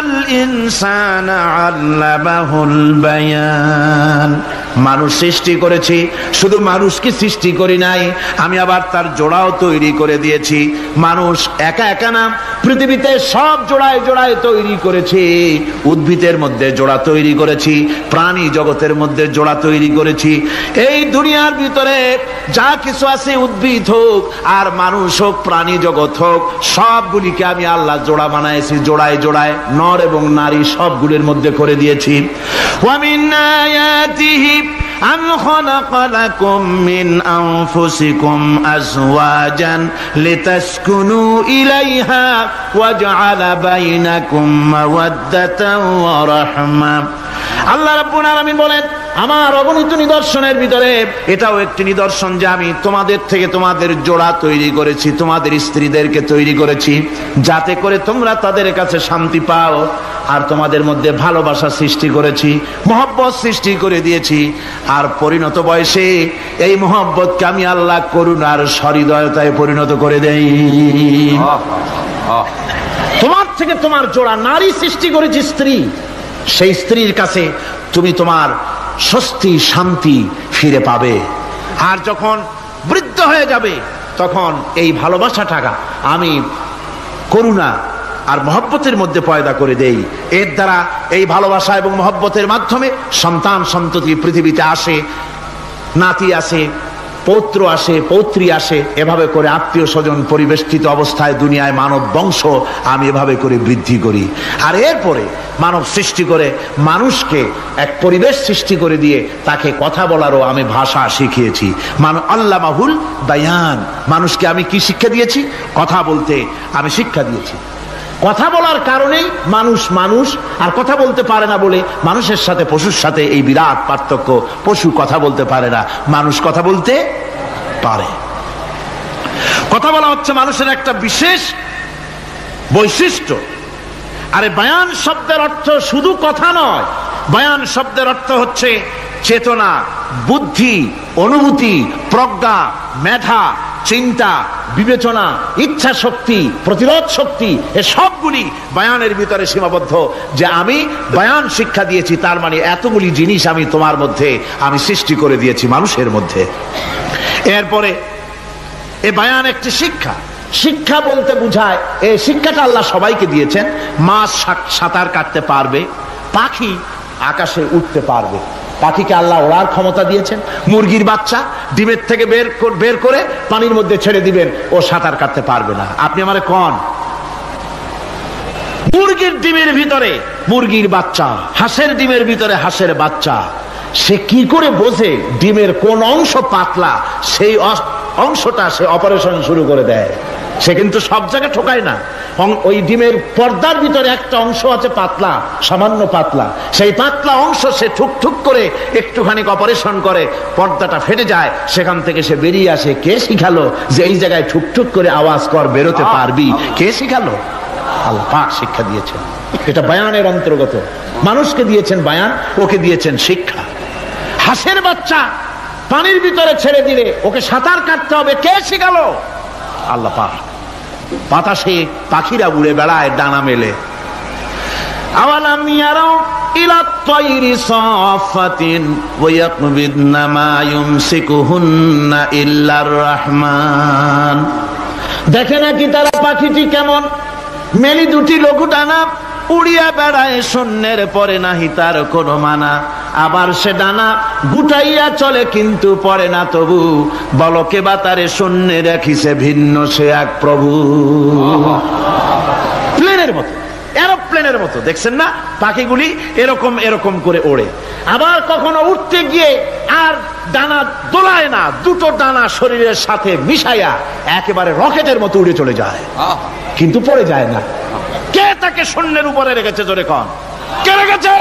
আল্লামাল ইনসানা আল্লামাহুল বায়ান। মানুষ সৃষ্টি করেছি, শুধু মানুষকে সৃষ্টি করি নাই, আমি আবার তার জোড়াও তৈরি করে দিয়েছি। মানুষ একা একা না, পৃথিবীতে সব জোড়ায় জোড়ায় তৈরি করেছি। উদ্ভিদের মধ্যে জোড়া তৈরি করেছি, প্রাণী জগতের মধ্যে জোড়া তৈরি করেছি। এই দুনিয়ার ভিতরে যা কিছু আছে, উদ্ভিদ হোক আর মানুষ হোক, প্রাণী জগৎ হোক, সবগুলিকে আমি আল্লাহ জোড়া বানাইছি। জোড়ায় জোড়ায় নর এবং নারী সবগুলির মধ্যে করে দিয়েছি। ওয়া মিন আয়াতিহি আন খালাকা লাকুম মিন আনফুসিকুম আজওয়াজান লিতাসকুনু ইলাইহা ওয়া জাআলা বাইনাকুম মাওয়াদ্দাতান ওয়া রাহমা। আল্লাহ রাব্বুল আলামিন বলেন, আমার অগণিত নিদর্শনের ভিতরে এটাও একটি নিদর্শন যে আমি তোমাদের থেকে তোমাদের জোড়া তৈরি করেছি, তোমাদের স্ত্রীদেরকে তৈরি করেছি, যাতে করে তোমরা তাদের কাছে শান্তি পাও। আর তোমাদের মধ্যে ভালোবাসা সৃষ্টি করেছি, মহব্বত সৃষ্টি করে দিয়েছি। আর পরিণত বয়সে এই মহব্বতকে আমি আল্লাহ করুণার সহৃদয়তায় পরিণত করে দেই। তোমার থেকে তোমার জোড়া নারী সৃষ্টি করেছি, স্ত্রী। সেই স্ত্রীর কাছে তুমি তোমার স্বস্তি শান্তি ফিরে পাবে। আর যখন বৃদ্ধ হয়ে যাবে, তখন এই ভালোবাসাটা আমি করুণা আর মহব্বতের মধ্যে পয়দা করে দেই। এর দ্বারা এই ভালোবাসা এবং মহব্বতের মাধ্যমে সন্তান সন্ততি পৃথিবীতে আসে, নাতি আসে, পৌত্র আসে, পৌত্রী আসে। এভাবে করে আত্মীয় স্বজন পরিবেষ্টিত অবস্থায় দুনিয়ায় মানব বংশ আমি এভাবে করে বৃদ্ধি করি। আর এরপরে মানব সৃষ্টি করে মানুষকে এক পরিবেশ সৃষ্টি করে দিয়ে তাকে কথা বলারও আমি ভাষা শিখিয়েছি। আল্লামাহুল বায়ান। মানুষকে আমি কি শিক্ষা দিয়েছি? কথা বলতে আমি শিক্ষা দিয়েছি। কথা বলার কারণেই মানুষ মানুষ, আর কথা বলতে পারে না বলে মানুষের সাথে পশুর সাথে এই বিরাট পার্থক্য। পশু কথা বলতে পারে না, মানুষ কথা বলতে পারে। কথা বলা হচ্ছে মানুষের একটা বিশেষ বৈশিষ্ট্য। আরে বায়ান শব্দের অর্থ শুধু কথা নয়, বায়ান শব্দের অর্থ হচ্ছে চেতনা, বুদ্ধি, অনুভূতি, প্রজ্ঞা, মেধা, চিন্তা, বিবেচনা, ইচ্ছা শক্তি, প্রতিরোধ শক্তি, এ সবগুলি বায়ানের ভিতরে সীমাবদ্ধ। যে আমি বায়ান শিক্ষা দিয়েছি, তার মানে এতগুলি জিনিস আমি তোমার মধ্যে আমি সৃষ্টি করে দিয়েছি মানুষের মধ্যে। এরপরে এ বায়ান একটি শিক্ষা। শিক্ষা বলতে বুঝায়, এই শিক্ষাটা আল্লাহ সবাইকে দিয়েছেন। মাছ সাঁতার কাটতে পারবে, পাখি আকাশে উঠতে পারবে, পাখিকে আল্লাহ ওড়ার ক্ষমতা দিয়েছেন। মুরগির বাচ্চা ডিমের থেকে বের করে পানির মধ্যে ছেড়ে দিবেন, ও সাঁতার কাটতে পারবে না। আপনি আমারে কোন মুরগির ডিমের ভিতরে মুরগির বাচ্চা, হাঁসের ডিমের ভিতরে হাঁসের বাচ্চা, সে কি করে বোঝে ডিমের কোন অংশ পাতলা? সেই অংশটা সে অপারেশন শুরু করে দেয়। সে কিন্তু সব জায়গায় ঠোকায় না। ওই ডিমের পর্দার ভিতরে একটা অংশ আছে পাতলা, সামান্য পাতলা, সেই পাতলা অংশ সে ঠুক ঠুক করে একটুখানি অপারেশন করে, পর্দাটা ফেটে যায়, সেখান থেকে সে বেরিয়ে আসে। কে শিখালো যে এই জায়গায় ঠুক ঠুক করে আওয়াজ কর, বেরোতে পারবি? কে শিখালো? আল্লাহ পাক শিক্ষা দিয়েছেন। এটা বায়ানের অন্তর্গত। মানুষকে দিয়েছেন বায়ান, ওকে দিয়েছেন শিক্ষা। হাঁসের বাচ্চা পানির ভিতরে ছেড়ে দিলে ওকে সাঁতার কাটতে হবে, কে শিখালো? আল্লাহ পাক। বাতাসে পাখিরা উড়ে বেড়ায় ডানা মেলে। আওয়ালাম ইয়ারাউ ইলা তায়রি সাফাতিন ওয়া ইয়াকবিদনা মা ইউমসিকুহুন্না ইল্লার রহমান। দেখে নাকি তারা পাখিটি কেমন? মেলি দুটি লঘু ডানা, উড়িয়া বেড়ায় শূন্যের পরে নাহি তার কোনো মানা। আবার সে ডানা গুটাইয়া চলে কিন্তু পড়ে না তবু, বলকে বা তারে শূন্যে রাখিছে ভিন্ন সে এক প্রভু। প্লেনের মতো, এরোপ্লেনের মতো দেখছেন না পাখিগুলি এরকম এরকম করে ওড়ে। আবার কখনো উঠতে গিয়ে আর ডানা দোলায় না, দুটো ডানা শরীরের সাথে মিশাইয়া একেবারে রকেটের মতো উড়ে চলে যায়, কিন্তু পড়ে যায় না। কে তাকে শূন্যের উপরে রেখেছে? জোরে কন, কে রেখেছে?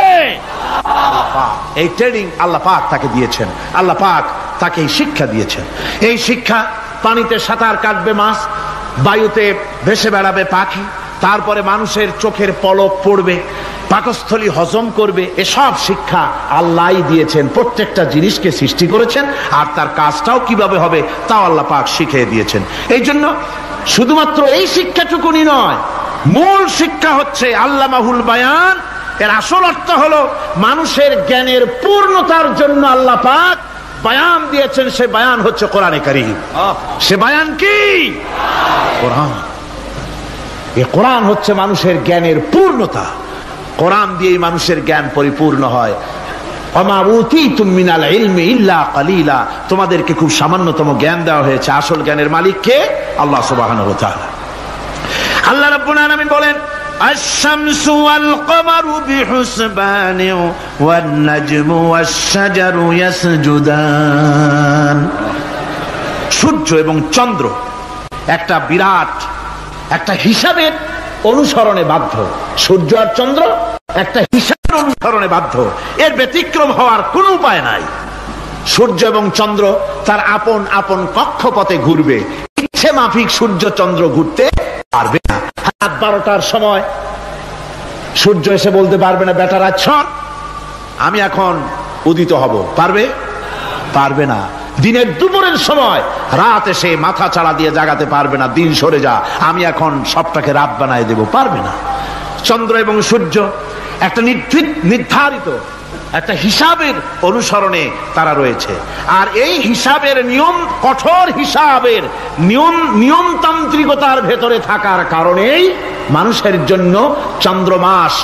এই ট্রেনিং আল্লাহ পাক তাকে দিয়েছেন। আল্লাহ পাক তাকে এই শিক্ষা দিয়েছেন। এই শিক্ষা, পানিতে সাঁতার কাটবে মাছ, বায়ুতে ভেসে বেড়াবে পাখি, তারপরে মানুষের চোখের পলক পড়বে, পাকস্থলী হজম করবে, এসব শিক্ষা আল্লাহই দিয়েছেন। প্রত্যেকটা জিনিসকে সৃষ্টি করেছেন, আর তার কাজটাও কিভাবে হবে তাও আল্লাহ পাক শিখিয়ে দিয়েছেন। এই জন্য শুধুমাত্র এই শিক্ষাটুকুনি নয়, মূল শিক্ষা হচ্ছে আল্লামাহুল বায়ান। এর আসল অর্থ হলো মানুষের জ্ঞানের পূর্ণতার জন্য আল্লাহ পাক বায়ান দিয়েছেন। সে বায়ান হচ্ছে কোরআনে কারীম। সে বায়ান কি? কোরআন। এই কোরআন হচ্ছে মানুষের জ্ঞানের পূর্ণতা। কোরআন দিয়েই মানুষের জ্ঞান পরিপূর্ণ হয়। ওমা উতীতুম মিনাল ইলমি ইল্লা কালিলা, তোমাদেরকে খুব সামান্যতম জ্ঞান দেওয়া হয়েছে। আসল জ্ঞানের মালিক কে? আল্লাহ সুবহানাহু ওয়া তাআলা। আল্লাহ রাব্বুল আলামিন বলেন, আশ-শামসু ওয়াল কমারু বিহুসবান ওয়ান নাজমু ওয়াশ-শাজারু ইয়াসজুদান। সূর্য এবং চন্দ্র একটা বিরাট একটা হিসাবের অনুসরণে বাধ্য। সূর্য আর চন্দ্র একটা হিসাবের অনুসরণে বাধ্য। এর ব্যতিক্রম হওয়ার কোনো উপায় নাই। সূর্য এবং চন্দ্র তার আপন আপন কক্ষপথে ঘুরবে। ইচ্ছে মাফিক সূর্য চন্দ্র ঘুরতে পারবে না। রাত 12টার সময় সূর্য এসে বলতে পারবে না, বেটা রাত ছন, আমি এখন উদিত হব। পারবে? পারবে না। দিনের দুপুরের সময় রাত এসে মাথা চাড়া দিয়ে জাগাতে পারবে না, দিন সরে যা, আমি এখন সবটাকে রাত বানায় দেব। পারবে না। চন্দ্র এবং সূর্য একটা নির্ধারিত একটা হিসাবের অনুসরণে তারা রয়েছে। আর এই হিসাবের নিয়ম, কঠোর হিসাবের নিয়মতান্ত্রিকতার ভেতরে থাকার কারণেই মানুষের জন্য চন্দ্র, মাস,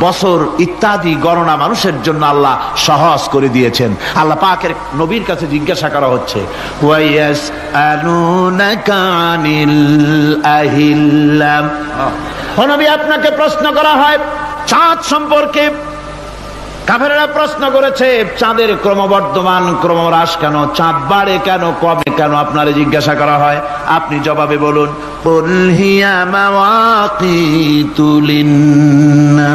বছর ইত্যাদি গণনা মানুষের জন্য আল্লাহ সহজ করে দিয়েছেন। আল্লাহ পাকের নবীর কাছে জিজ্ঞাসা করা হচ্ছে, ওয়ায়াসআলুনাকা আনিল আহিল্লাম। ও নবী, আপনাকে প্রশ্ন করা হয় চাঁদ সম্পর্কে। কাফেররা প্রশ্ন করেছে, চাঁদের ক্রমবর্ধমান ক্রমহ্রাস কেন? চাঁদ বাড়ে কেন, কমে কেন? আপনারে জিজ্ঞাসা করা হয়, আপনি জবাবে বলুন, কুল হিয়া মাওয়াকিতু লিন্নাস।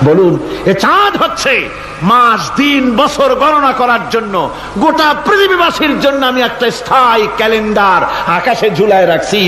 বলুন, এ চাঁদ হচ্ছে মাস, দিন, বছর গণনা করার জন্য, গোটা পৃথিবীবাসীর জন্য আমি একটা স্থায়ী ক্যালেন্ডার আকাশে ঝুলায় রাখছি।